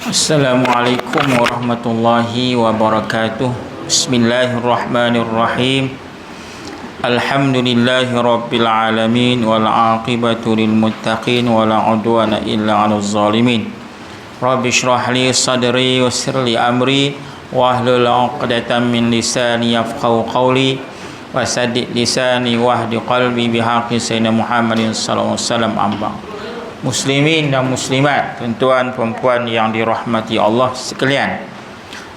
Assalamualaikum warahmatullahi wabarakatuh. Bismillahirrahmanirrahim. Alhamdulillahi rabbil alamin wal aqibatu lil muttaqin wala udwana illa 'alal zalimin. Rabbi shrah li sadri yassir li amri wahlul 'uqdatam min lisani yafqahu qawli wasaddid lisani wahdi qalbi bihaqqi sayyidina Muhammadin sallallahu alaihi wasallam amma. Muslimin dan muslimat, tuan-tuan perempuan yang dirahmati Allah sekalian.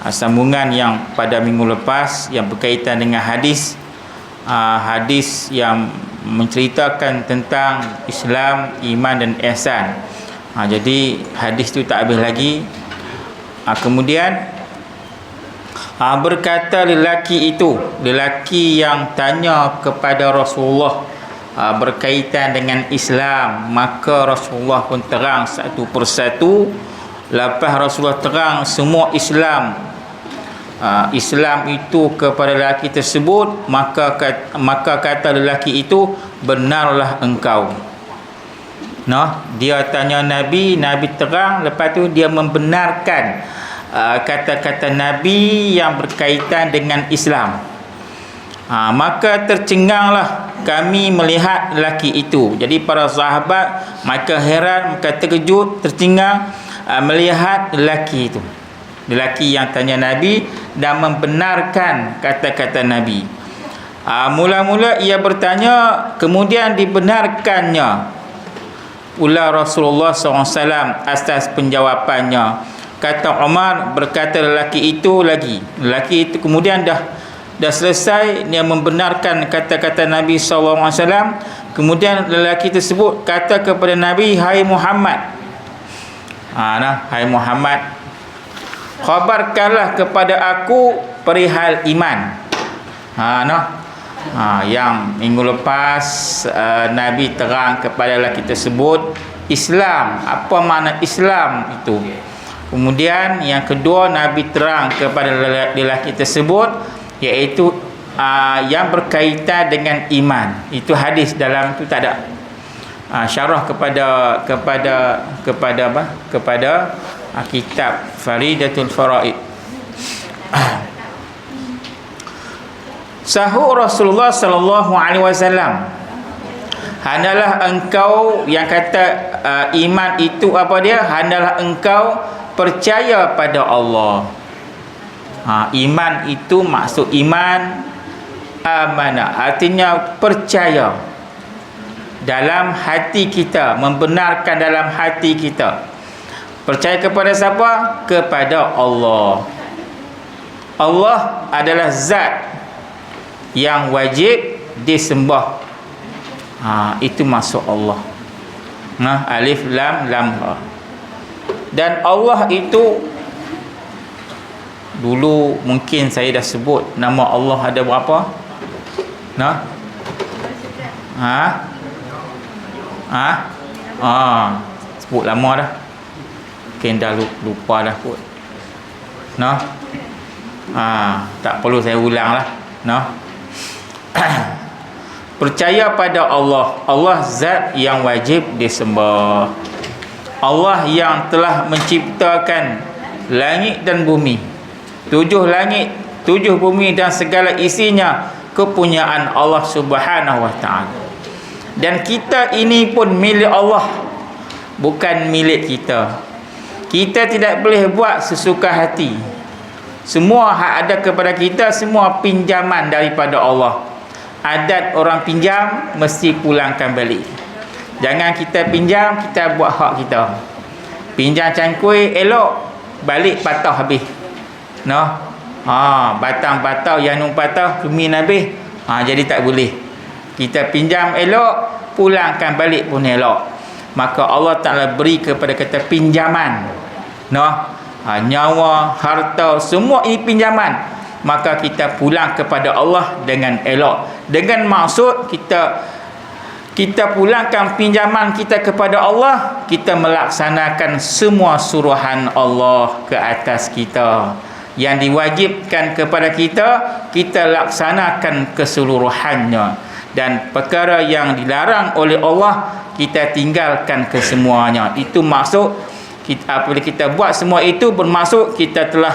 Sambungan yang pada minggu lepas yang berkaitan dengan hadis yang menceritakan tentang Islam, iman dan ihsan. Jadi hadis tu tak habis lagi. Kemudian berkata lelaki yang tanya kepada Rasulullah berkaitan dengan Islam, maka Rasulullah pun terang satu persatu. Lepas Rasulullah terang semua Islam itu kepada lelaki tersebut, maka kata lelaki itu, benarlah engkau. Dia tanya Nabi terang, lepas tu dia membenarkan kata-kata Nabi yang berkaitan dengan Islam. Maka tercenganglah kami melihat lelaki itu. Jadi para sahabat maka heran, maka terkejut, tercengang melihat lelaki itu, lelaki yang tanya Nabi dan membenarkan kata-kata Nabi. Mula-mula ia bertanya, kemudian dibenarkannya pula Rasulullah SAW atas penjawapannya. Kata Umar, berkata lelaki itu kemudian dah selesai dia membenarkan kata-kata Nabi SAW. Kemudian lelaki tersebut kata kepada Nabi, hai Muhammad, hai Muhammad, khabarkanlah kepada aku perihal iman. Yang minggu lepas Nabi terang kepada lelaki tersebut Islam, apa makna Islam itu. Kemudian yang kedua Nabi terang kepada lelaki tersebut iaitu yang berkaitan dengan iman. Itu hadis dalam tu tak ada. Syarah kepada kitab Faridatul Faraid. Sahur Rasulullah sallallahu alaihi wasallam, handalah engkau, yang kata iman itu apa dia? Handalah engkau percaya pada Allah. Iman itu maksud iman amanah, artinya percaya dalam hati kita, membenarkan dalam hati kita. Percaya kepada siapa? Kepada Allah. Allah adalah zat yang wajib disembah. Itu maksud Allah. Alif lam lam ha. Dan Allah itu, dulu mungkin saya dah sebut nama Allah ada berapa? Sebut lama dah. Mungkin dah lupa dah kot. Tak perlu saya ulang lah. Percaya pada Allah. Allah zat yang wajib disembah. Allah yang telah menciptakan langit dan bumi. 7 langit, 7 bumi dan segala isinya kepunyaan Allah Subhanahu wa ta'ala. Dan kita ini pun milik Allah, bukan milik kita. Kita tidak boleh buat sesuka hati. Semua hak ada kepada kita, semua pinjaman daripada Allah. Adat orang pinjam mesti pulangkan balik. Jangan kita pinjam, kita buat hak kita. Pinjam cangkui elok, balik patah habis. Batang patah, yanung patah, cumi habis. Jadi tak boleh. Kita pinjam elok, pulangkan balik pun elok. Maka Allah Ta'ala beri kepada kita pinjaman. Nyawa, harta, semua ini pinjaman. Maka kita pulang kepada Allah dengan elok. Dengan maksud kita pulangkan pinjaman kita kepada Allah, kita melaksanakan semua suruhan Allah ke atas kita. Yang diwajibkan kepada kita, kita laksanakan keseluruhannya. dan perkara yang dilarang oleh Allah kita tinggalkan kesemuanya. Itu maksud kita, apabila kita buat semua itu, bermaksud kita telah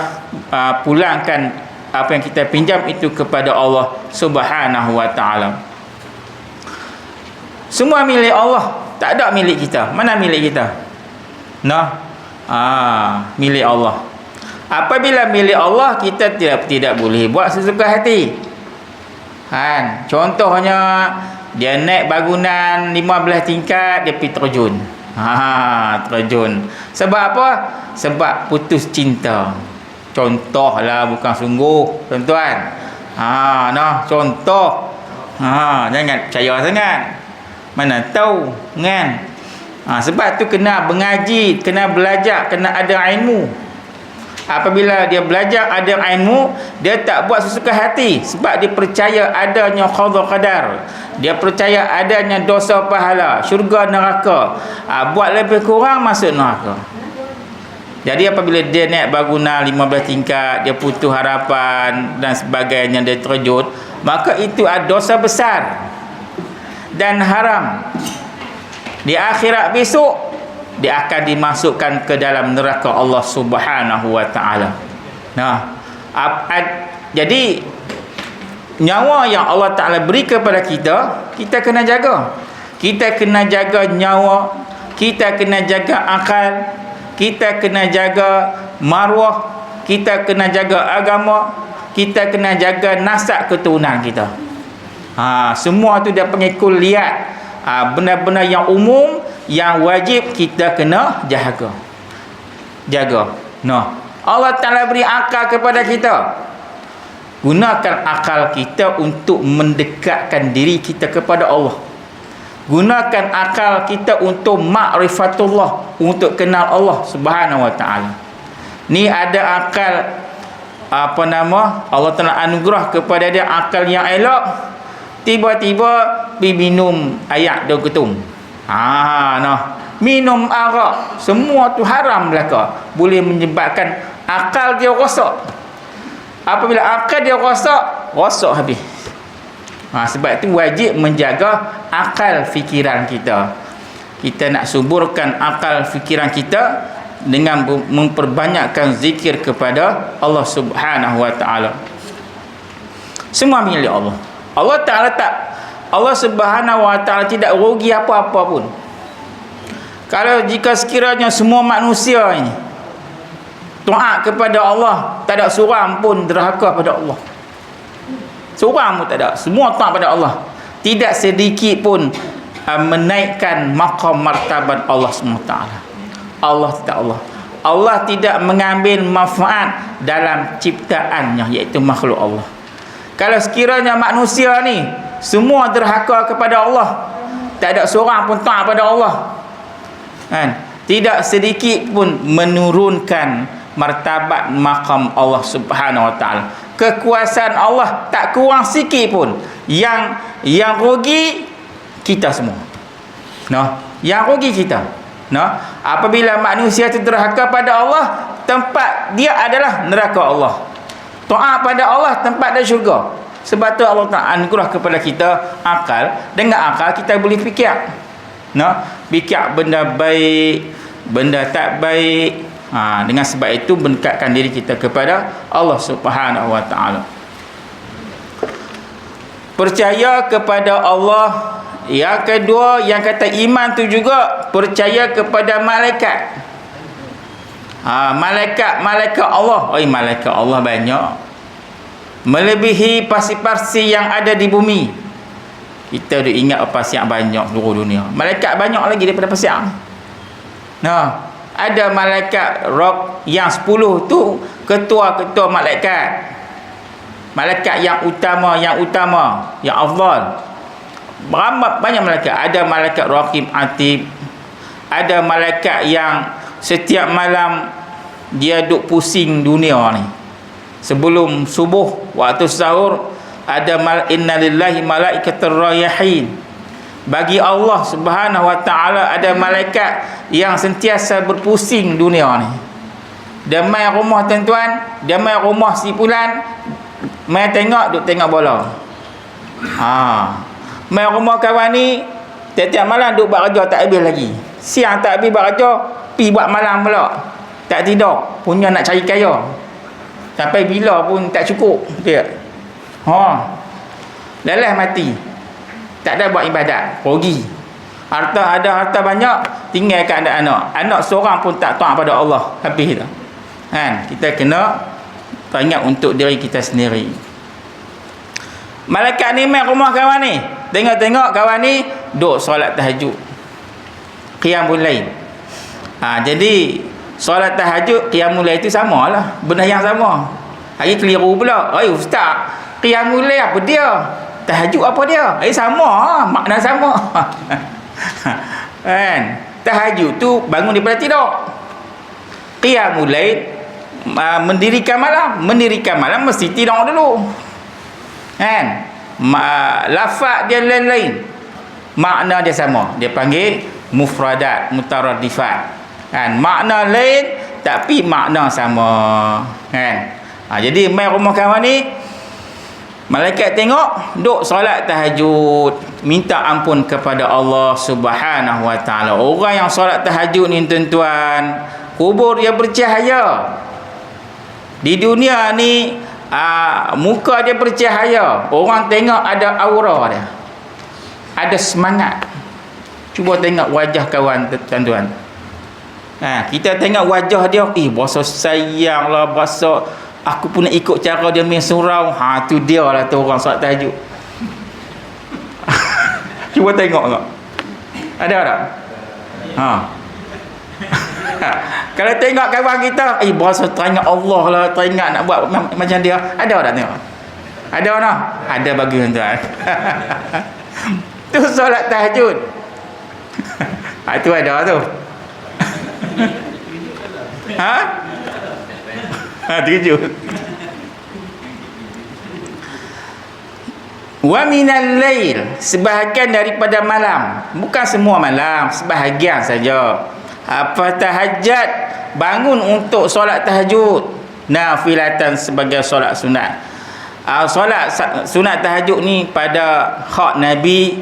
pulangkan apa yang kita pinjam itu kepada Allah Subhanahu wa taala. Semua milik Allah, tak ada milik kita. Mana milik kita? Milik Allah. Apabila milik Allah, kita tidak boleh buat sesuka hati. Kan? Contohnya dia naik bangunan 15 tingkat, dia pergi terjun. Terjun. Sebab apa? Sebab putus cinta. Contohlah, bukan sungguh, tuan-tuan. Contoh. Jangan percaya sangat. Mana tahu kan? Sebab tu kena mengaji, kena belajar, kena ada ilmu. Apabila dia belajar ada ilmu, dia tak buat sesuka hati sebab dia percaya adanya qada qadar, dia percaya adanya dosa pahala, syurga neraka. Buat lebih kurang masuk neraka. Jadi apabila dia naik bangunan 15 tingkat, dia putus harapan dan sebagainya, dia terjun, maka itu ada dosa besar dan haram. Di akhirat besok dia akan dimasukkan ke dalam neraka Allah Subhanahu wa taala. Jadi nyawa yang Allah Taala beri kepada kita, kita kena jaga. Kita kena jaga nyawa, kita kena jaga akal, kita kena jaga maruah, kita kena jaga agama, kita kena jaga nasab keturunan kita. Semua tu dia panggil kulliyat. Benda-benda yang umum yang wajib kita kena jaga. Allah Ta'ala beri akal kepada kita. Gunakan akal kita untuk mendekatkan diri kita kepada Allah. Gunakan akal kita untuk ma'rifatullah, untuk kenal Allah Subhanahu wa taala. Ni ada akal Allah Ta'ala anugerah kepada dia akal yang elok. Tiba-tiba pergi minum air daun ketum. Minum arak, semua tu haram belaka. Boleh menyebabkan akal dia rosak. Apabila akal dia rosak habis. Sebab itu wajib menjaga akal fikiran kita. Kita nak suburkan akal fikiran kita dengan memperbanyakkan zikir kepada Allah Subhanahu wa taala. Semua milik Allah. Allah Subhanahu wa taala tidak rugi apa-apa pun. Kalau jika sekiranya semua manusia ini taat kepada Allah, tak ada seorang pun derhaka pada Allah. Seorang pun tak ada. Semua taat pada Allah. Tidak sedikit pun menaikkan maqam martabat Allah SWT. Allah tidak mengambil manfaat dalam ciptaannya, iaitu makhluk Allah. Kalau sekiranya manusia ni semua derhaka kepada Allah, tak ada seorang pun taat pada Allah, kan? Tidak sedikit pun menurunkan martabat maqam Allah Subhanahu wa taala. Kekuasaan Allah tak kurang sikit pun. Yang rugi kita semua. Yang rugi kita. Apabila manusia itu derhaka pada Allah, tempat dia adalah neraka Allah. Taat pada Allah, tempat dia syurga. Sebab tu Allah Ta'ala anugerah kepada kita akal. Dengan akal kita boleh fikir. Fikir benda baik, benda tak baik. Dengan sebab itu mendekatkan diri kita kepada Allah Subhanahu wa taala. Percaya kepada Allah. Yang kedua, yang kata iman tu juga percaya kepada malaikat. Malaikat Allah. Malaikat Allah banyak, melebihi pasir-pasir yang ada di bumi. Kita dah ingat pasir banyak seluruh dunia. Malaikat banyak lagi daripada pasir. Ada malaikat rob yang 10 tu ketua-ketua malaikat. Malaikat yang utama, yang afdal. Banyak malaikat. Ada malaikat raqib atid. Ada malaikat yang setiap malam dia duk pusing dunia ni. Sebelum subuh, waktu sahur, ada inna lillahi malaikatur rayahin. Bagi Allah Subhanahu wa taala ada malaikat yang sentiasa berpusing dunia ni. Dia mai rumah tuan-tuan, dia mai rumah si fulan, mai tengok bola. Mai rumah kawan ni tiap-tiap malam duk buat kerja tak habis lagi. Siang tak habis buat kerja, pi buat malam pula. Tak tidur, punya nak cari kaya. Sampai bila pun tak cukup dia. Lelah mati. Tak ada buat ibadat, rugi. Harta banyak, tinggal kat anak-anak. Anak seorang pun tak taat pada Allah. Habis dah. Kan? Kita kena teringat untuk diri kita sendiri. Malaikat ni main rumah kawan ni. Tengok-tengok kawan ni duk solat tahajud. Qiyamul lail. Jadi solat tahajud, qiyamul lail itu samalah. Benda yang sama. Hari keliru pula. Ustaz, qiyamul lail apa dia? Tahajud apa dia? Sama, makna sama. Kan? Tahajud tu bangun daripada tidur. Qiyamul lail mendirikan malam mesti tidur dulu. Kan? Lafaz dia lain-lain, makna dia sama. Dia panggil mufradat mutaradifat. Kan? Makna lain tapi makna sama. Kan? Jadi mai rumah kawan ni, malaikat tengok duk solat tahajud, minta ampun kepada Allah Subhanahu wa taala. Orang yang solat tahajud ni tuan-tuan, kubur dia bercahaya. Di dunia ni muka dia bercahaya. Orang tengok ada aura dia. Ada semangat. Cuba tengok wajah kawan tuan-tuan. Kita tengok wajah dia, berasa sayang lah, berasa aku pun nak ikut cara dia main surau. Tu dia lah tu orang solat tahajud. Cuba tengok tak? Ada tak? Kalau tengok kawan kita, berasa teringat Allah lah, teringat nak buat macam dia. Ada tak tengok? Ada tak? Ada bagi tuan-tuan. Tu solat tahajud. Tu ada tu. Terkejut. Wa minal lail, sebahagian daripada malam, bukan semua malam, sebahagian saja. Tahajjud, bangun untuk solat tahajud, nafilatan sebagai solat sunat. Solat sunat tahajud ni pada hak Nabi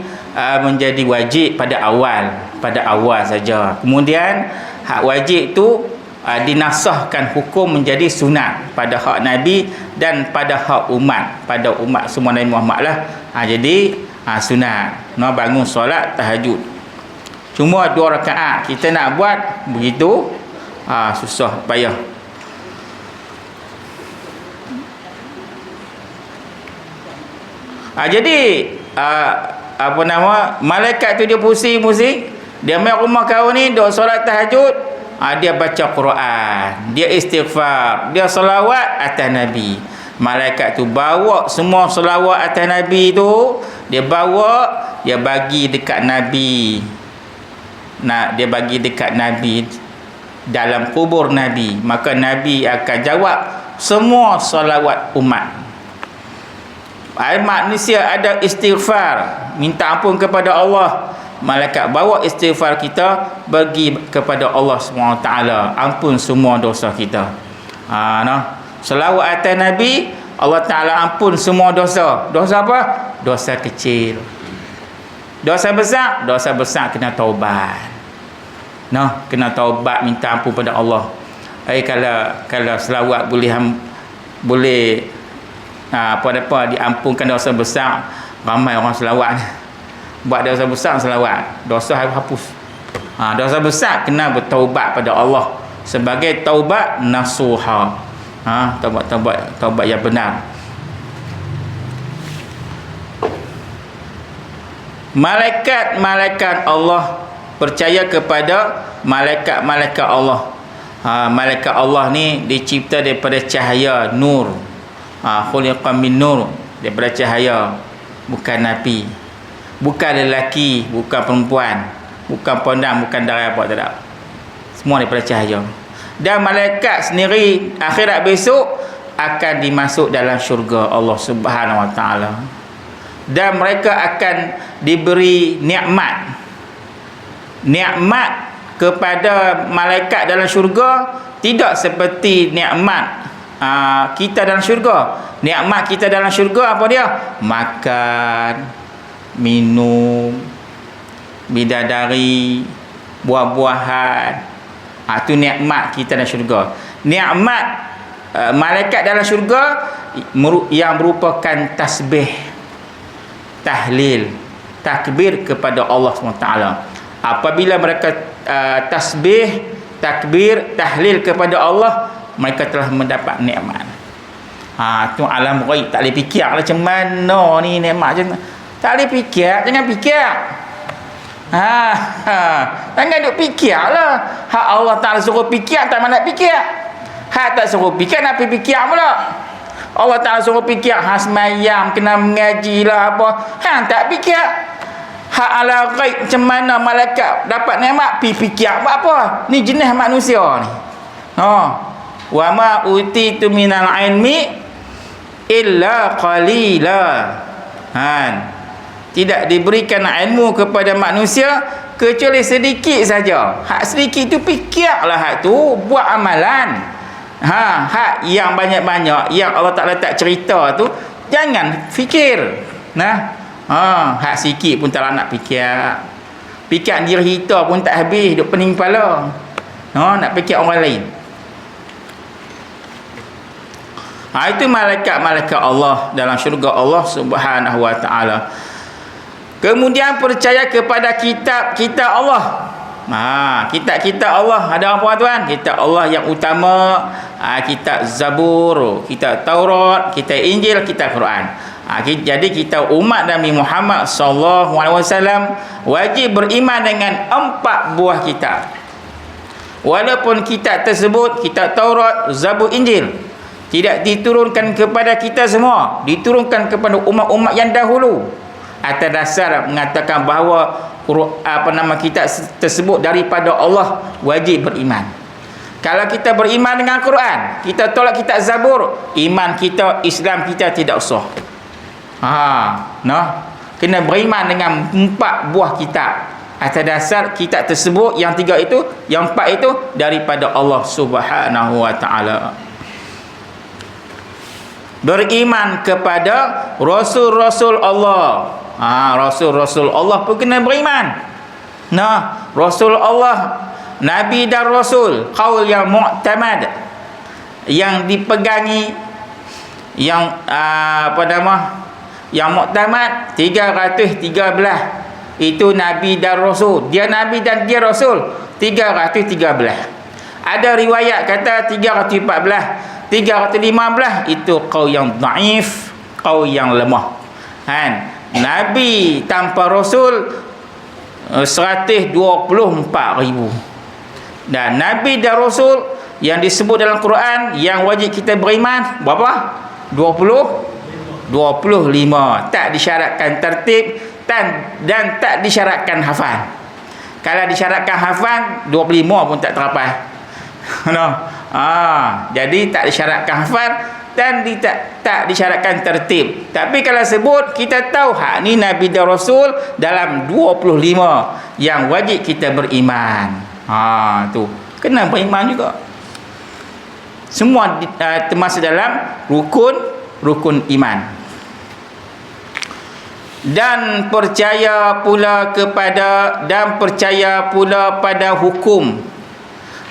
menjadi wajib pada awal saja. Kemudian hak wajib tu dinasahkan hukum menjadi sunat pada hak Nabi dan pada hak umat, pada umat semua Nabi Muhammad lah. Jadi sunat bangun solat tahajud. Cuma 2 rakaat kita nak buat begitu susah payah. Jadi malaikat tu dia pusing, dia main rumah kau ni duk solat tahajud, dia baca Quran, dia istighfar, dia selawat atas Nabi. Malaikat tu bawa semua selawat atas Nabi tu, dia bawa, dia bagi dekat Nabi. Dia bagi dekat Nabi dalam kubur Nabi, maka Nabi akan jawab semua selawat umat. Manusia ada istighfar, minta ampun kepada Allah, malaikat bawa istighfar kita bagi kepada Allah SWT, ampun semua dosa kita. Selawat atas Nabi, Allah Ta'ala ampun semua dosa. Dosa apa? Dosa kecil. Dosa besar kena taubat. Kena taubat, minta ampun pada Allah. Kalau selawat boleh apa-apa diampunkan dosa besar, ramai orang selawat ni. Buat dosa besar selawat, dosa hapus. Dosa besar kena bertaubat pada Allah sebagai taubat nasuha. Taubat yang benar. Malaikat Allah, percaya kepada malaikat-malaikat Allah. Malaikat Allah ni dicipta daripada cahaya nur. Khuliqa min nur, daripada cahaya, bukan api, bukan lelaki, bukan perempuan, bukan pondang, bukan darah apa, tak. Semua daripada cahaya. Dan malaikat sendiri akhirat besok akan dimasuk dalam syurga Allah Subhanahu wa taala. Dan mereka akan diberi nikmat kepada malaikat dalam syurga, tidak seperti nikmat kita dalam syurga. Nikmat kita dalam syurga apa dia? Makan, minum, bidadari, buah-buahan. Itu nikmat kita dalam syurga. Nikmat malaikat dalam syurga yang merupakan tasbih, tahlil, takbir kepada Allah SWT. Apabila mereka tasbih, takbir, tahlil kepada Allah, mereka telah mendapat nikmat. Tu alam ghaib. Tak boleh fikir lah macam mana ni nikmat macam tu. Tak boleh fikir, jangan fikir. Jangan duk fikir lah. Hak Allah Ta'ala suruh fikir, tak mana nak fikir. Hak tak suruh fikir, nak pergi fikir pula. Allah Ta'ala suruh fikir, semayang, kena mengaji lah apa. Tak fikir. Hak ala ghaib, macam mana malaikat dapat nikmat, pergi fikir buat apa. Ni jenis manusia ni. Wa ma utitu minal ilmi illa qalila. Tidak diberikan ilmu kepada manusia kecuali sedikit saja. Hak sedikit tu fikirlah, hak tu buat amalan. Hak yang banyak-banyak yang Allah Ta'ala tak cerita tu jangan fikir. Hak sikit pun tak nak fikir. Fikir diri kita pun tak habis, duk pening kepala. Nak fikir orang lain. Itu malaikat-malaikat Allah dalam syurga Allah Subhanahu wa Ta'ala. Kemudian percaya kepada kitab Allah. Kitab Allah ada apa tuan? Kitab Allah yang utama, kitab Zabur, kitab Taurat, kitab Injil, kitab Quran. Jadi kita umat Nabi Muhammad sallallahu alaihi wasallam wajib beriman dengan 4 buah kitab. Walaupun kitab tersebut, kitab Taurat, Zabur, Injil, tidak diturunkan kepada kita semua, diturunkan kepada umat-umat yang dahulu atas dasar mengatakan bahawa kitab tersebut daripada Allah, wajib beriman. Kalau kita beriman dengan Quran, kita tolak kitab Zabur, iman kita, Islam kita tidak sah. Kena beriman dengan 4 buah kitab atas dasar kitab tersebut, yang 3 itu, yang 4 itu daripada Allah Subhanahu wa Ta'ala. Beriman kepada Rasul-Rasul Allah. Rasul-Rasul Allah pun kena beriman. Rasul Allah, Nabi dan Rasul, qaul yang mu'tamad, yang dipegangi, yang yang mu'tamad 313. Itu Nabi dan Rasul. Dia Nabi dan dia Rasul 313. Ada riwayat kata 314, 315. Itu qaul yang dhaif, qaul yang lemah. Nabi tanpa Rasul 124,000. Dan Nabi dan Rasul yang disebut dalam Quran yang wajib kita beriman berapa? 25. Tak disyaratkan tertib dan tak disyaratkan hafal. Kalau disyaratkan hafal 25 pun tak terapai. Jadi tak disyaratkan hafal dan tak disyaratkan tertib. Tapi kalau sebut, kita tahu hak ni Nabi dan Rasul dalam 25 yang wajib kita beriman. Tu kena beriman juga. Semua termasuk dalam rukun iman. Dan percaya pula pada hukum,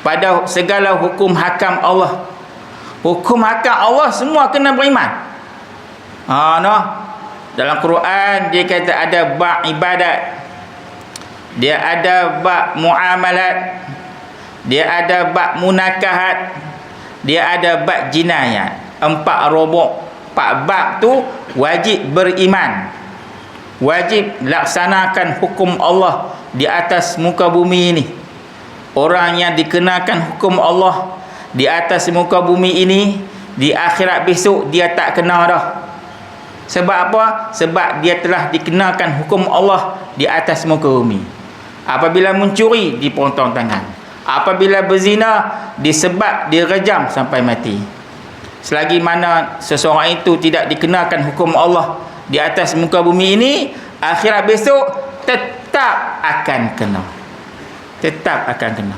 pada segala hukum hakam Allah. Hukum hakam Allah semua kena beriman. Dalam Quran dia kata ada bab ibadat, dia ada bab muamalat, dia ada bab munakahat, dia ada bab jinayat. 4 bab tu wajib beriman, wajib laksanakan hukum Allah di atas muka bumi ini. Orang yang dikenakan hukum Allah di atas muka bumi ini, di akhirat besok dia tak kena dah. Sebab apa? Sebab dia telah dikenakan hukum Allah di atas muka bumi. Apabila mencuri, dipotong tangan. Apabila berzina, disebat, direjam sampai mati. Selagi mana seseorang itu tidak dikenakan hukum Allah di atas muka bumi ini, akhirat besok tetap akan kena. Tetap akan kena.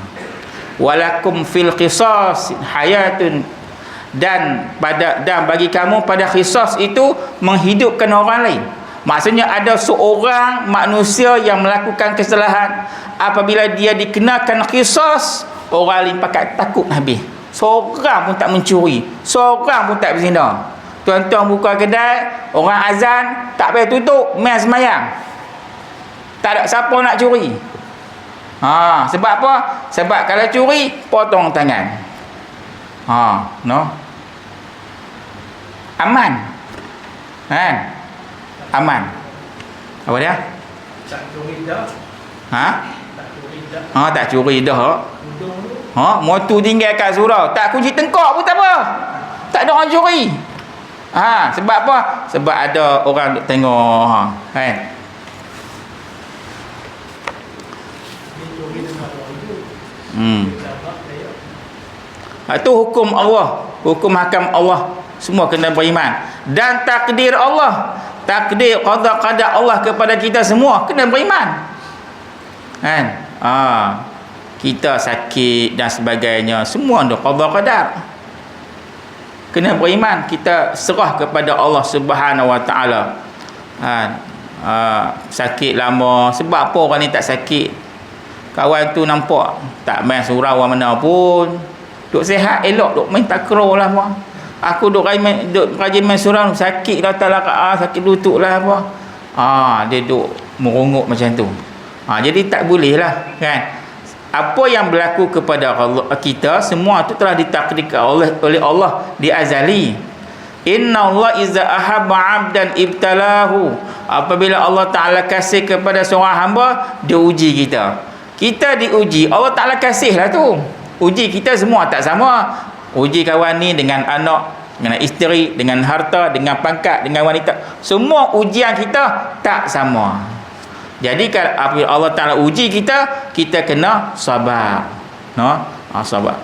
Walakum fil qisas hayatun, dan bagi kamu pada qisas itu menghidupkan orang lain. Maksudnya ada seorang manusia yang melakukan kesalahan, apabila dia dikenakan qisas, orang lain pakat takut habis. Seorang pun tak mencuri, seorang pun tak berzina. Tuan-tuan buka kedai, orang azan, tak payah tutup, main semayang. Tak ada siapa nak curi. Sebab apa? Sebab kalau curi, potong tangan. No. Aman. Kan? Aman. Apa dia? Tak curi dah. Tak curi dah. Tak curi dah. Motor tinggal kat surau, tak kunci tengkok pun tak apa. Tak ada orang curi. Sebab apa? Sebab ada orang duk tengok. Kan? Itu hukum Allah, hukum hakam Allah, semua kena beriman. Dan takdir Allah, takdir qada qadar Allah kepada kita semua kena beriman. Kan? Kita sakit dan sebagainya, semua ada qada qadar. Kena beriman, kita serah kepada Allah Subhanahu Wa Taala. Sakit lama, sebab apa orang ni tak sakit? Kawan tu nampak tak main surau mana pun, duk sihat elok, duk main takraw lah apa. Aku duk rajin main surau, sakit lah tak lah, sakit lutut lah apa. Dia duk merongok macam tu. Jadi tak boleh lah, kan? Apa yang berlaku kepada kita, semua tu telah ditakdirkan oleh Allah di azali. Inna Allah iza ahabba 'abdan ibtalahu. Apabila Allah Ta'ala kasih kepada seorang hamba, dia uji kita. Kita diuji, Allah Ta'ala kasih lah tu. Uji kita semua tak sama. Uji kawan ni dengan anak, dengan isteri, dengan harta, dengan pangkat, dengan wanita. Semua ujian kita tak sama. Jadi kalau apabila Allah Ta'ala uji kita, kita kena sabar. Sabar.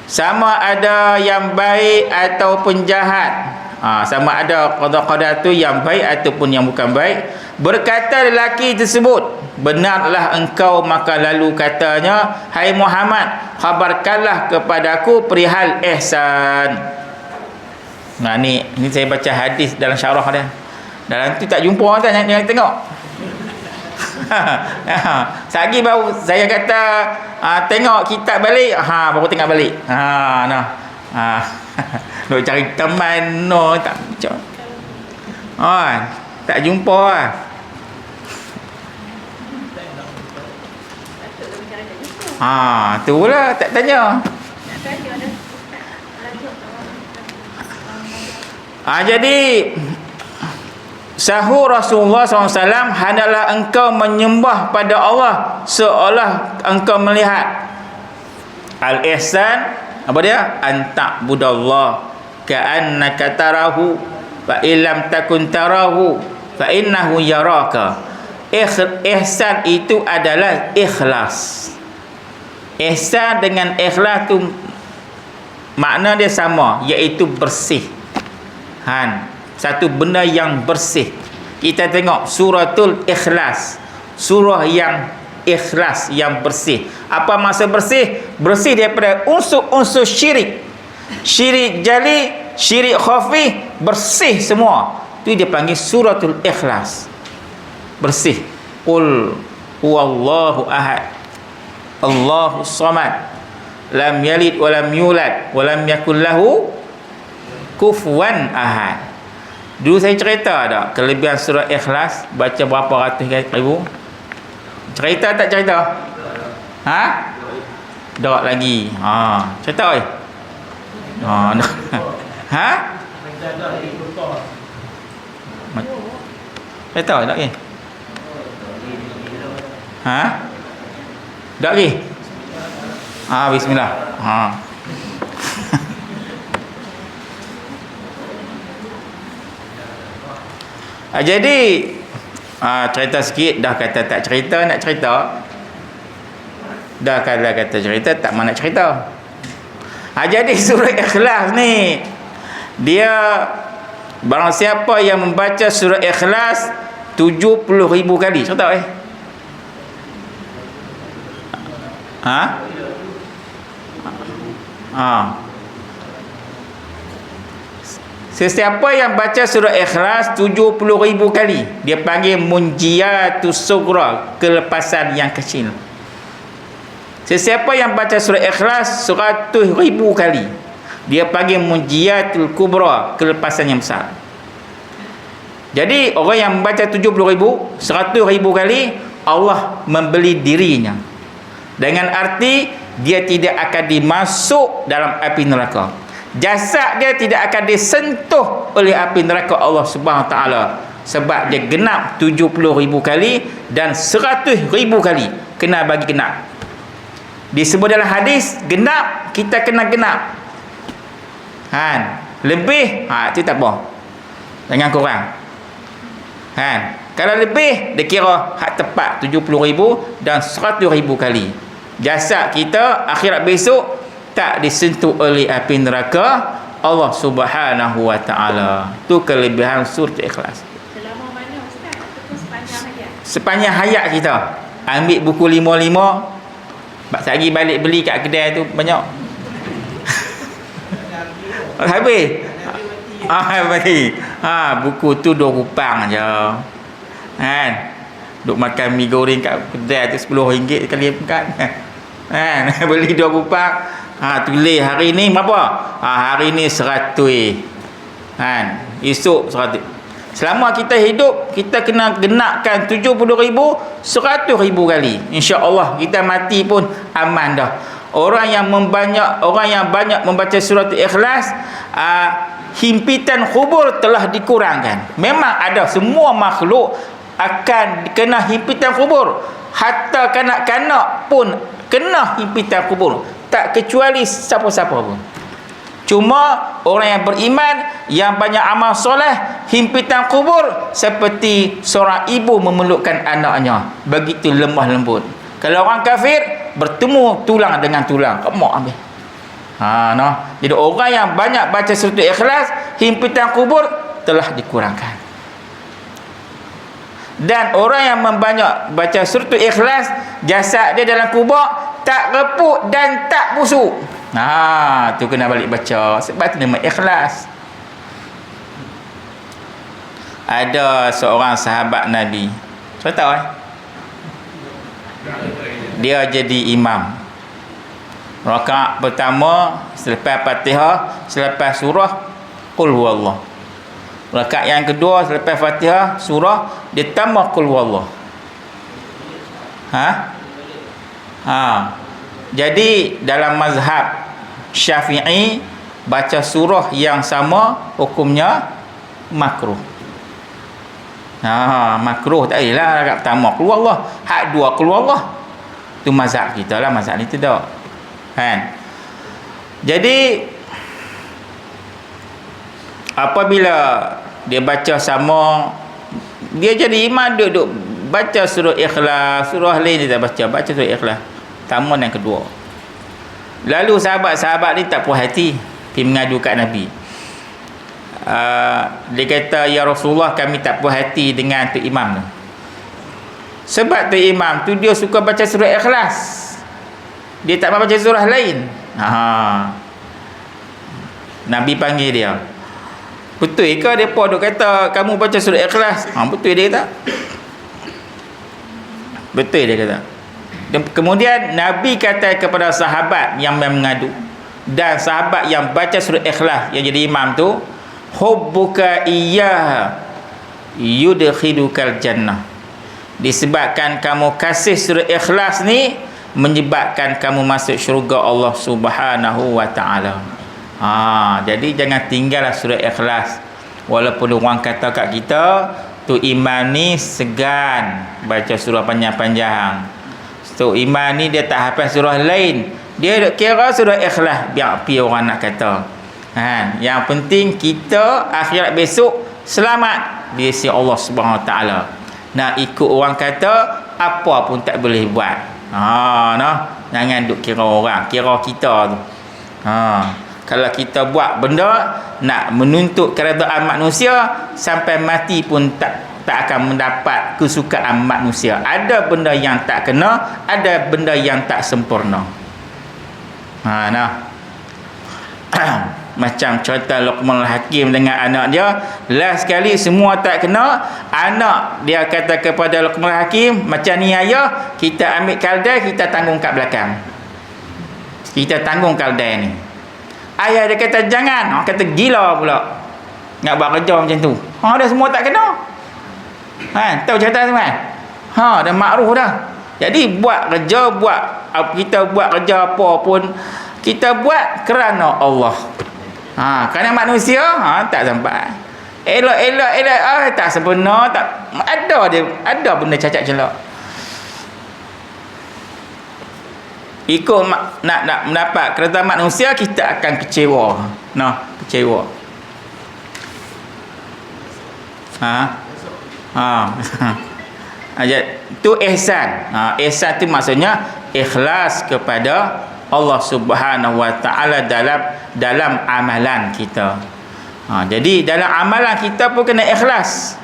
Sama ada yang baik ataupun jahat. Sama ada qada-qadar tu yang baik ataupun yang bukan baik. Berkata lelaki tersebut, benarlah engkau, maka lalu katanya, hai Muhammad, khabarkanlah kepadaku perihal ihsan. Ni saya baca hadis dalam syarah dia. Dalam tu tak jumpa kan, jangan tengok. Sagi baru saya kata tengok kitab balik, baru tengok balik. Nak cari teman tak macam. Tak jumpa lah. Tu pula tak tanya. Jadi sahur Rasulullah SAW, hendaklah engkau menyembah pada Allah seolah engkau melihat. Al-ihsan apa dia? An ta'budallah ka'annaka tarahu fa illam takun tarahu fa innahu yaraka. Ihsan itu adalah ikhlas. Ihsan dengan ikhlas tu makna dia sama, iaitu bersih. Satu benda yang bersih. Kita tengok suratul Ikhlas, surah yang ikhlas, yang bersih. Apa maksud bersih? Bersih daripada unsur-unsur syirik. Syirik jali, syirik khafi, bersih semua. Itu dia panggil suratul Ikhlas. Bersih. Qul huwallahu ahad, Allahus samad, lam yalid wa lam yulad wa lam yakul lahu kufuwan ahad. Dulu saya cerita tak kelebihan surah Ikhlas, baca berapa ratus ribu? Cerita tak cerita? Tak lagi. Cerita oi. Cerita tak lagi? Tak lagi? Bismillah. Jadi cerita sikit, dah kata tak cerita, nak cerita. Dah kata cerita, tak mana nak cerita. Jadi surah Ikhlas ni, dia barang siapa yang membaca surah Ikhlas 70,000 kali, cerita Sesiapa yang baca surah Ikhlas 70,000 kali, dia panggil munjiatus sughra, kelepasan yang kecil. Sesiapa yang baca surah Ikhlas 100,000 kali, dia panggil munjiatul kubra, kelepasan yang besar. Jadi orang yang membaca 70,000, 100,000 kali, Allah membeli dirinya. Dengan arti dia tidak akan dimasuk dalam api neraka. Jasad dia tidak akan disentuh oleh api neraka Allah Subhanahu taala, sebab dia genap 70,000 kali dan 100,000 kali kena bagi genap. Disebut dalam hadis, genap kita kena genap. Lebih itu tak apa. Jangan kurang. Kalau lebih dia kira hak tepat 70,000 dan 100,000 kali. Jasad kita akhirat besok tak disentuh oleh api neraka Allah Subhanahu wa taala. Tu kelebihan surah Ikhlas. Selama mana Ustaz? Ataupun sepanjang hayat? Sepanjang hayat kita. Ambil buku 5 sehari balik beli kat kedai tu banyak. Habis. Habis. Buku tu 2 rupang je. Duk makan mi goreng kat kedai tu RM10 kali pekat. Beli 2 rupang. Tulis hari ni berapa? Hari ni 100. Esok 100. Selama kita hidup, kita kena genapkan 70,000, 100,000 kali. InsyaAllah kita mati pun aman dah. Orang yang banyak membaca surah Ikhlas, himpitan kubur telah dikurangkan. Memang ada, semua makhluk akan kena himpitan kubur. Hatta kanak-kanak pun kena himpitan kubur, tak kecuali siapa-siapa pun. Cuma orang yang beriman, yang banyak amal soleh, himpitan kubur seperti seorang ibu memelukkan anaknya, begitu lemah lembut. Kalau orang kafir, bertemu tulang dengan tulang, kemak habis. Jadi orang yang banyak baca surah Ikhlas, himpitan kubur telah dikurangkan. Dan orang yang membanyak baca surah Ikhlas, jasad dia dalam kubur tak reput dan tak busuk. Tu kena balik baca, sebab tu nama Ikhlas. Ada seorang sahabat Nabi, saya tahu dia jadi imam. Rakaat pertama selepas Fatihah, selepas surah Qul huwallah. Rakaat yang kedua selepas Fatihah, surah, dia tambah Qul huwallah. Jadi dalam mazhab Syafi'i, baca surah yang sama hukumnya makruh. Makruh tak adalah rakaat pertama Qul huwallah, hak dua Qul huwallah. Tu mazhab kita lah, mazhab ni tidak. Jadi apabila dia baca sama, dia jadi imam, duduk baca surah Ikhlas, surah lain dia tak baca surah Ikhlas pertama dan kedua. Lalu sahabat-sahabat ni tak puas hati, pergi mengadu kat Nabi. Dia kata, ya Rasulullah, kami tak puas hati dengan tu imam tu. Sebab tu imam tu dia suka baca surah Ikhlas, dia tak baca surah lain. Nabi panggil dia, betul ke mereka duk kata kamu baca surah Ikhlas? Betul dia kata. Betul dia kata. Dan kemudian Nabi kata kepada sahabat yang mengadu dan sahabat yang baca surah Ikhlas, yang jadi imam tu, hubbuka iyyaha yudkhilukal jannah. Disebabkan kamu kasih surah Ikhlas ni, menyebabkan kamu masuk syurga Allah Subhanahu wa taala. Jadi jangan tinggallah surah Ikhlas. Walaupun orang kata kat kita tu imam ni segan baca surah panjang-panjang, tu imam ni dia tak hafal surah lain, dia kira surah Ikhlas, biar pi orang nak kata. Yang penting kita akhirat besok selamat di sisi Allah Subhanahu wa taala. Nak ikut orang kata apa pun tak boleh buat. Jangan duk kira orang, kira kita tu. Kalau kita buat benda nak menuntut keredaan manusia, sampai mati pun tak akan mendapat kesukaan manusia. Ada benda yang tak kena, ada benda yang tak sempurna. Macam contoh Luqmanul Hakim dengan anak dia, last sekali semua tak kena, anak dia kata kepada Luqmanul Hakim, macam ni ayah, kita ambil kaldai, kita tanggung kat belakang, kita tanggung kaldai ni. Ayah dia kata jangan, orang kata gila pula nak buat kerja macam tu. Dah semua tak kena. Tahu cerita tu kan? Dah makruh dah. Jadi buat kerja, kita buat kerja apa pun kita buat kerana Allah. Kerana manusia tak sampai. Elok tak sempurna, tak ada benda cacat celak. Ikut nak mendapat kereta manusia, kita akan kecewa. Kecewa. Itu ihsan. Ihsan tu maksudnya ikhlas kepada Allah Subhanahu Wa Taala dalam amalan kita. Jadi dalam amalan kita pun kena ikhlas.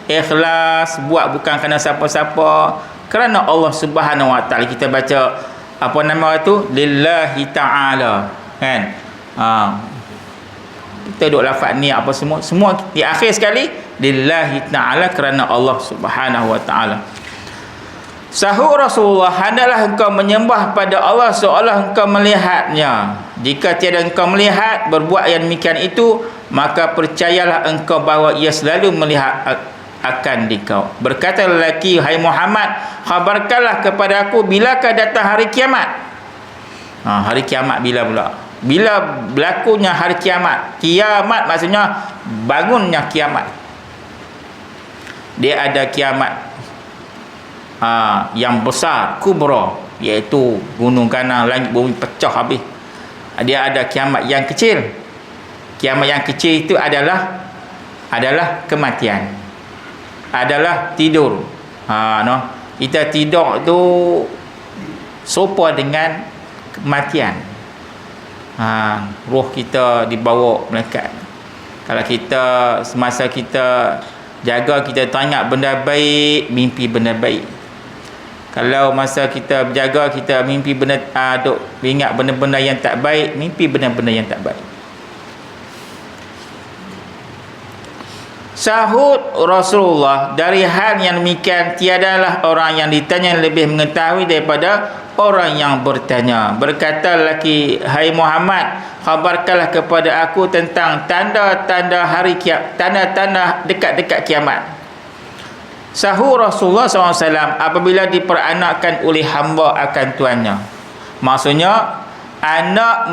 Ikhlas, buat bukan kerana siapa-siapa, kerana Allah Subhanahu Wa Taala. Kita baca apa nama tu, lillahi ta'ala, kan? Kita duk lafaz ni apa semua di akhir sekali lillahi ta'ala, kerana Allah Subhanahu Wa Taala. Sahur Rasulullah, hendaklah engkau menyembah pada Allah seolah engkau melihatnya. Jika tiada engkau melihat berbuat yang demikian itu, maka percayalah engkau bahawa ia selalu melihat akan dikau. Berkata lelaki, hai Muhammad, khabarkanlah kepada aku bilakah datang hari kiamat. Hari kiamat bila pula? Bila berlakunya hari kiamat. Kiamat maksudnya bangunnya kiamat. Dia ada kiamat yang besar, kubra, iaitu gunung ganang, langit bumi pecah habis. Dia ada kiamat yang kecil. Kiamat yang kecil itu adalah kematian, adalah tidur. Kita tidur tu serupa dengan kematian. Roh kita dibawa malaikat. Kalau kita semasa kita jaga, kita teringat benda baik, mimpi benda baik. Kalau masa kita berjaga, kita mimpi benda ingat benda-benda yang tak baik, mimpi benda-benda yang tak baik. Sahut Rasulullah, dari hal yang demikian tiadalah orang yang ditanya lebih mengetahui daripada orang yang bertanya. Berkata lelaki, hai Muhammad, khabarkanlah kepada aku tentang tanda-tanda hari kiamat, tanda-tanda dekat-dekat kiamat. Sahur Rasulullah SAW, apabila diperanakkan oleh hamba akan tuannya. Maksudnya anak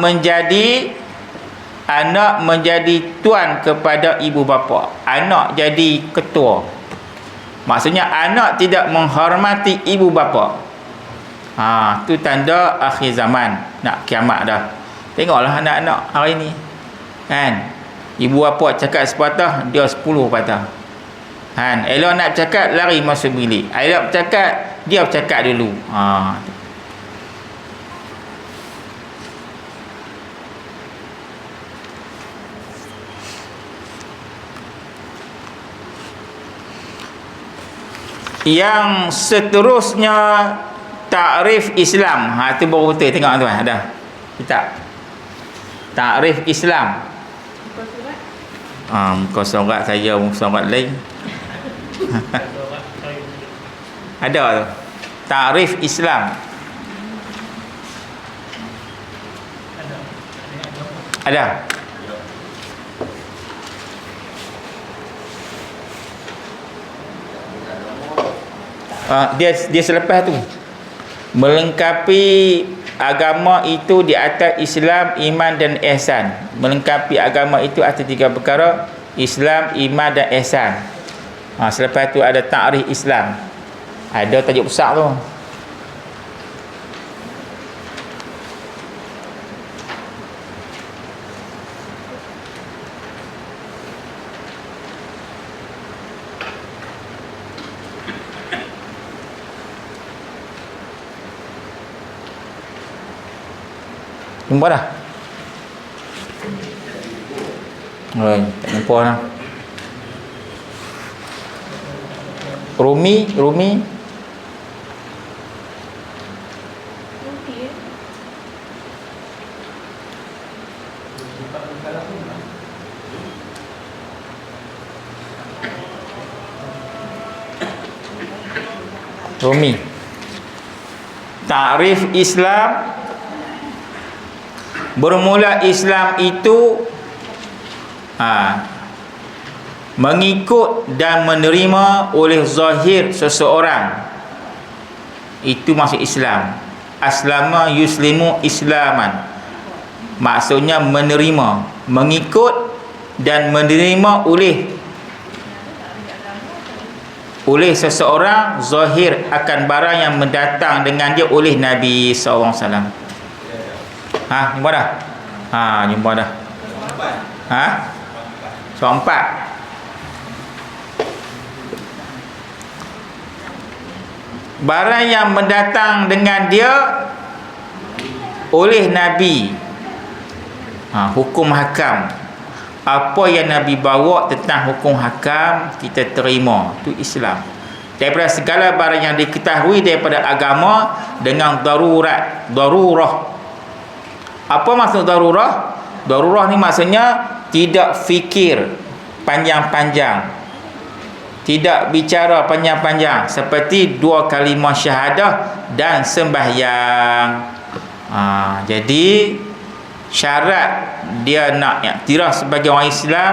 menjadi tuan kepada ibu bapa, anak jadi ketua. Maksudnya anak tidak menghormati ibu bapa. Itu tanda akhir zaman, nak kiamat dah. Tengoklah anak-anak hari ni, kan? Ibu bapa cakap sepatah, dia 10 patah. Elok nak cakap, lari masuk bilik. Elok cakap, dia bercakap dulu. Yang seterusnya, takrif Islam. Itu baru betul. Tengok tuan, ada kitab takrif Islam. Muka surat saya, muka surat lain. Ada tu, takrif Islam. Ada. Dia selepas tu, melengkapi agama itu di atas Islam, iman dan ihsan. Melengkapi agama itu atas 3 perkara: Islam, iman dan ihsan. Selepas tu ada takrif Islam. Ada tajuk besar tu. Jumpa dah? Tak jumpa dah. Rumi Kalau sunnah. Rumi. Takrif Islam, bermula Islam itu mengikut dan menerima oleh zahir seseorang, itu masuk Islam. Aslama yuslimu islaman, maksudnya menerima, mengikut dan menerima oleh seseorang zahir akan barang yang mendatang dengan dia oleh Nabi SAW. Jumpa dah? Jumpa dah. Soal 4. Barang yang mendatang dengan dia oleh Nabi, hukum hakam. Apa yang Nabi bawa tentang hukum hakam, kita terima. Itu Islam. Daripada segala barang yang diketahui daripada agama dengan darurah. Apa maksud darurah? Darurah ni maksudnya tidak fikir panjang-panjang, tidak bicara panjang-panjang, seperti 2 kalimah syahadah dan sembahyang. Jadi syarat dia nak iktiraf sebagai orang Islam,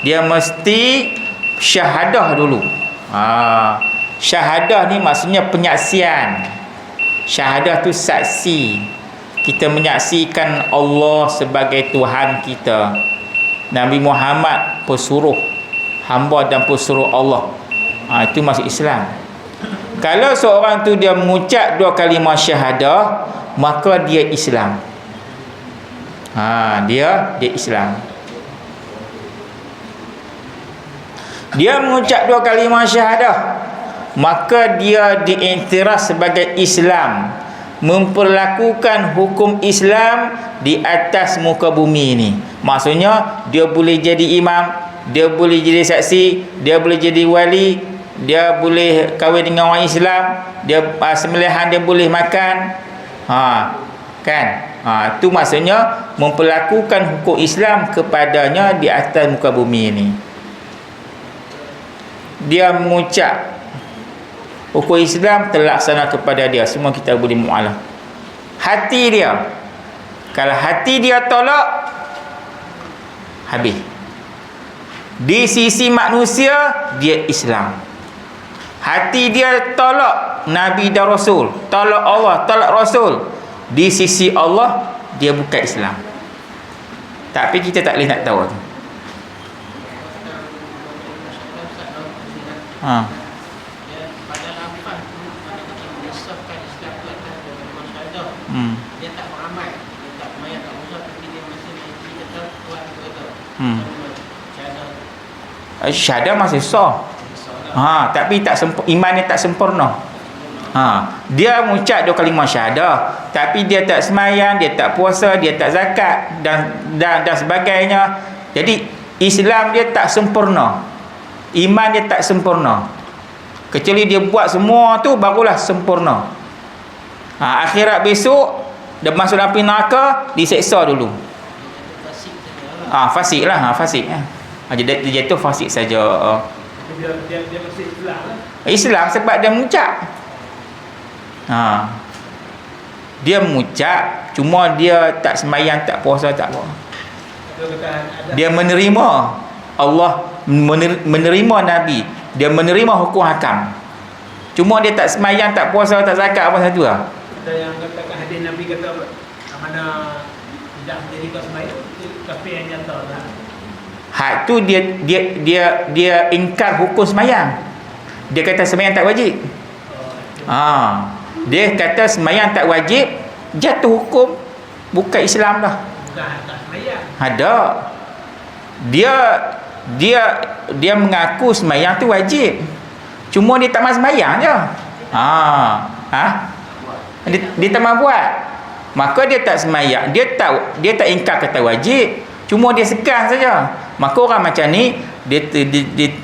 dia mesti syahadah dulu. Syahadah ni maksudnya penyaksian. Syahadah tu saksi. Kita menyaksikan Allah sebagai Tuhan kita, Nabi Muhammad pesuruh hamba dan pesuruh Allah. Itu masuk Islam. Kalau seorang tu dia mengucap 2 kalimah syahadah, maka dia Islam. Dia Islam. Dia mengucap 2 kalimah syahadah, maka dia diiktiraf sebagai Islam, memperlakukan hukum Islam di atas muka bumi ini. Maksudnya dia boleh jadi imam, dia boleh jadi saksi, dia boleh jadi wali, dia boleh kahwin dengan orang Islam, dia sembelihan dia boleh makan. Kan? Itu maksudnya memperlakukan hukum Islam kepadanya di atas muka bumi ini. Dia mengucap hukum Islam terlaksana kepada dia. Semua kita boleh mu'alah. Hati dia, kalau hati dia tolak, habis. Di sisi manusia, dia Islam. Hati dia tolak Nabi dan Rasul, tolak Allah, tolak Rasul, di sisi Allah, dia bukan Islam. Tapi kita tak boleh nak tahu tu. Dia tak beramal, dia tak semayang, tak usah, tapi dia masih kata Tuhan kata. Syahadah masih sah. Tapi iman dia tak sempurna. Dia mengucap 2 kalimah syahadah, tapi dia tak semayang, dia tak puasa, dia tak zakat dan sebagainya. Jadi Islam dia tak sempurna, iman dia tak sempurna. Kecuali dia buat semua tu, barulah sempurna. Akhirat besok dia masuk api neraka, diseksa dulu. Fasik lah. Dia jatuh fasik saja. Dia mesti Islam lah. Islam sebab dia mengucap. Dia mengucap, cuma dia tak semayang, tak puasa, tak apa. Dia menerima Allah, menerima Nabi, dia menerima hukum hakam. Cuma dia tak semayang, tak puasa, tak zakat, apa satu lah. Ada yang katakan hadis Nabi kata mana tidak menjadi kau semayang, kafir yang nyata lah. Tu dia ingkar hukum semayang. Dia kata semayang tak wajib. Dia kata semayang tak wajib, jatuh hukum bukan Islam dah. Bukan tak semayang. Ada. Dia mengaku semayang tu wajib. Cuma dia tak mahu semayang je. Dia tak mahu buat. Maka dia tak semayang. Dia tak ingkar kata wajib. Cuma dia segan saja. Maka orang macam ni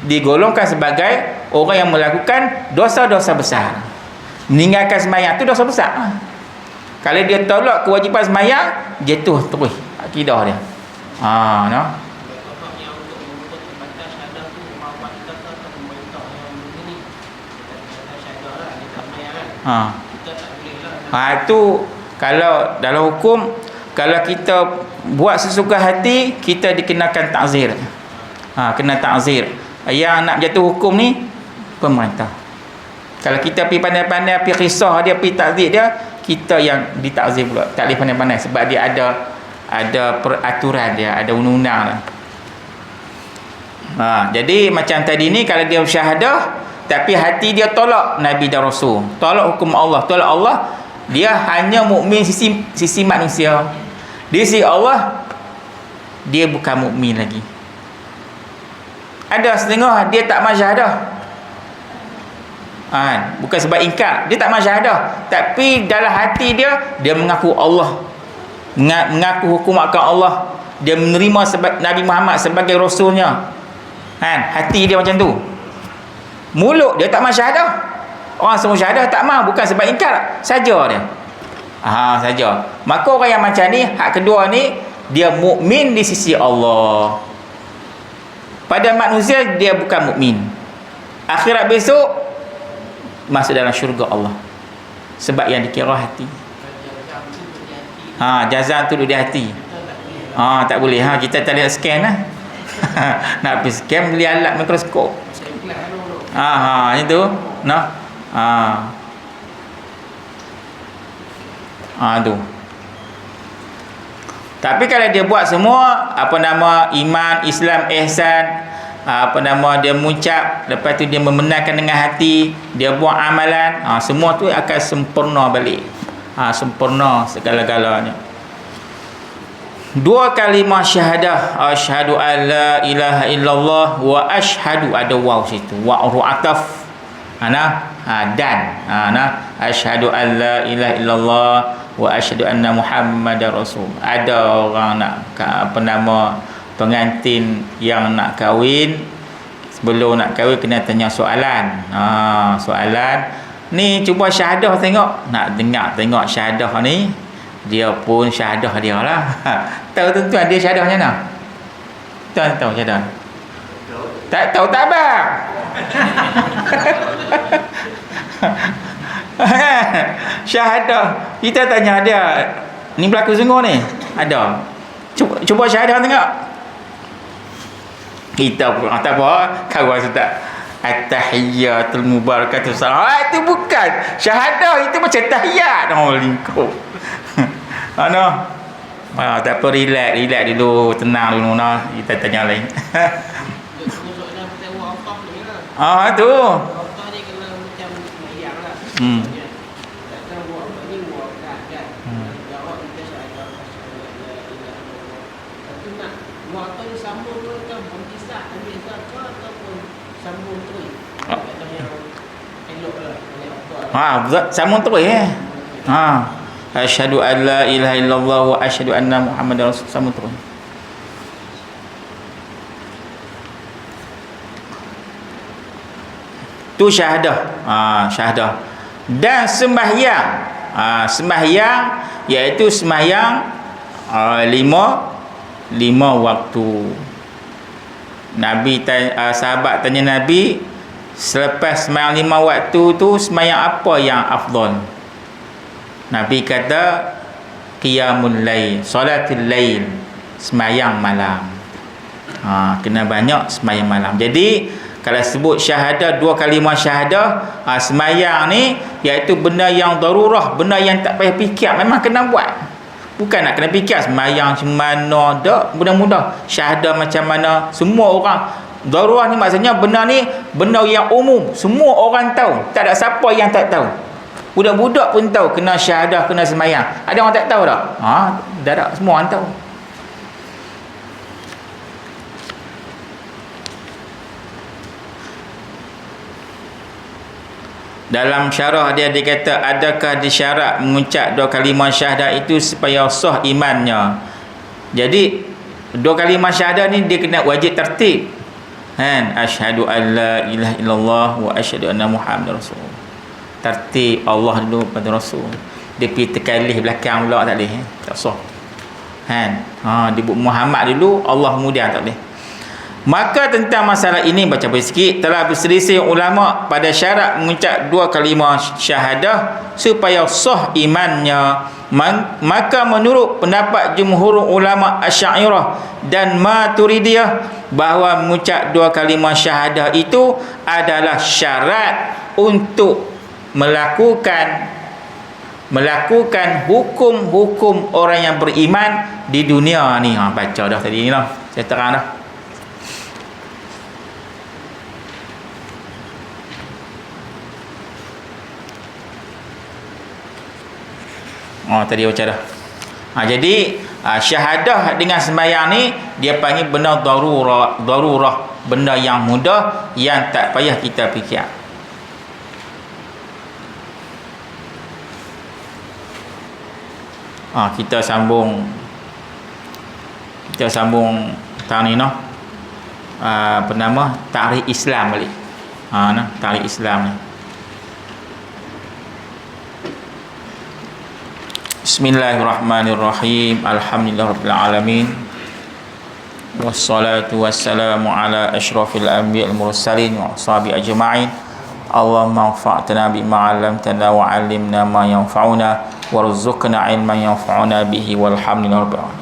digolongkan sebagai orang yang melakukan dosa-dosa besar. Meninggalkan semayang tu dosa besar. Kalau dia tolak kewajipan semayang, jatuh terus akidah dia. No. Bapak yang untuk membuat batas syahadah tu mahu kita atau pemerintah yang begini. Batas syahadah lah, dia tak bayar kan. Kita tak boleh lah. Itu kalau dalam hukum, kalau kita buat sesuka hati, kita dikenakan ta'zir. Kena ta'zir. Yang nak jatuh hukum ni pemerintah. Kalau kita pergi pandai-pandai, pergi kisah dia, pergi ta'zir dia, kita yang ditakzir pula. Tak boleh pandai-pandai sebab dia ada peraturan dia, ada undang-undang lah. Jadi macam tadi ni, kalau dia bersyahadah tapi hati dia tolak Nabi dan Rasul, tolak hukum Allah, tolak Allah, dia hanya mukmin sisi manusia. Di sisi Allah dia bukan mukmin lagi. Ada setengah dia tak masyahadah. Bukan sebab ingkar, dia tak masyahadah, tapi dalam hati dia mengaku Allah, mengaku hukum akan Allah, dia menerima Nabi Muhammad sebagai rasulnya. Hati dia macam tu. Mulut dia tak masyahadah. Orang semua syahadah tak mau, bukan sebab ingkar saja dia. Saja. Maka orang yang macam ni, hak kedua ni, dia mukmin di sisi Allah. Pada manusia dia bukan mukmin. Akhirat besok masuk dalam syurga Allah. Sebab yang dikira hati. Jazam tu duduk di hati. Tak boleh. Kita tak boleh scan lah. Nak pergi scan, beli alat mikroskop. Itu. Tu. Tapi kalau dia buat semua, iman, Islam, ihsan, dia mengucap, lepas tu dia membenarkan dengan hati, dia buat amalan, semua tu akan sempurna balik. Sempurna segala-galanya. Dua kalimah syahadah, asyhadu an la ilaha illallah wa asyhadu, ada waw situ, wa ru'ataf. Asyhadu an la ilaha illallah wa asyhadu anna Muhammadar Rasul. Ada orang nak pengantin yang nak kahwin, sebelum nak kahwin kena tanya soalan. Soalan ni, cuba syahadah tengok. Nak dengar tengok syahadah ni, dia pun syahadah dia lah. Tahu tuan-tuan dia syahadah macam mana? Tuan tahu syahadah? Tak tahu tak abang? Syahadah kita tanya dia, ni berlaku sungguh ni? Ada. Cuba syahadah tengok. Kita pun tak apa, kawan Ustaz, at-tahiyyatul mubarakatuh salam. Itu bukan syahadah, itu macam tahiyat. Lingkup. Tak apa, relax dulu, tenang dulu. Kita tanya lain. Tu. Wakaf ni kena macam mayang lah. Tak tahu buat apa ni, buat kan. Jawab kita syahadah. Tapi nak wakaf ni sambung tu kan, berpisah, ambil zakah ataupun sambung terus. Kata yang elok lah. Sambung terus asyhadu an la ilaha illallah wa asyhadu anna Muhammadar Rasul, sambung terus. Tu syahadah. Syahadah. Dan sembahyang. Sembahyang iaitu sembahyang lima waktu. Sahabat tanya Nabi, selepas sembahyang 5 waktu tu, sembahyang apa yang afdal? Nabi kata qiyamul lail, salatul lail, sembahyang malam. Kena banyak sembahyang malam. Jadi kalau sebut syahadah, dua kalimah syahadah, sembahyang ni iaitu benda yang darurah, benda yang tak payah fikir, memang kena buat. Bukan nak kena fikir sembahyang macam mana, tak, mudah-mudah. Syahadah macam mana, semua orang. Darurah ni maksudnya benda ni benda yang umum, semua orang tahu, tak ada siapa yang tak tahu. Budak-budak pun tahu kena syahadah, kena sembahyang. Ada orang tak tahu tak? Dah ada, semua orang tahu. Dalam syarah dia kata, adakah disyarat mengucap dua kalimah syahadah itu supaya sah imannya? Jadi dua kalimah syahadah ni dia kena wajib tertib. Asyhadu an la ilaha illallah wa asyhadu anna Muhammadar Rasul. Tertib Allah dulu pada Rasul. Dia pergi terkalih belakang pula tak boleh. Tak sah. Disebut Muhammad dulu, Allah kemudian, tak boleh. Maka tentang masalah ini, baca sikit, telah berselisih ulama pada syarat mengucap dua kalimah syahadah supaya sah imannya. Maka menurut pendapat jumhur ulama Asy'ariyah dan Maturidiyah, bahawa mengucap dua kalimah syahadah itu adalah syarat untuk melakukan hukum-hukum orang yang beriman di dunia ni. Baca dah tadi ni lah, saya terang dah. Tadi baca dah. Jadi syahadah dengan sembahyang ni dia panggil benda darurah, benda yang mudah yang tak payah kita fikir. Kita sambung tahun ni apa nama, tarikh Islam balik. Tarikh Islam ni. Bismillahirrahmanirrahim. Alhamdulillahirabbil alamin. Wassalatu wassalamu ala asyrafil anbiya'il mursalin wa ashabi ajma'in. Allahumma anfa'na bima 'allamtana wa 'allimna ma yanfa'una warzuqna 'ilman yanfa'una bihi walhamdulillahi rabbil alamin.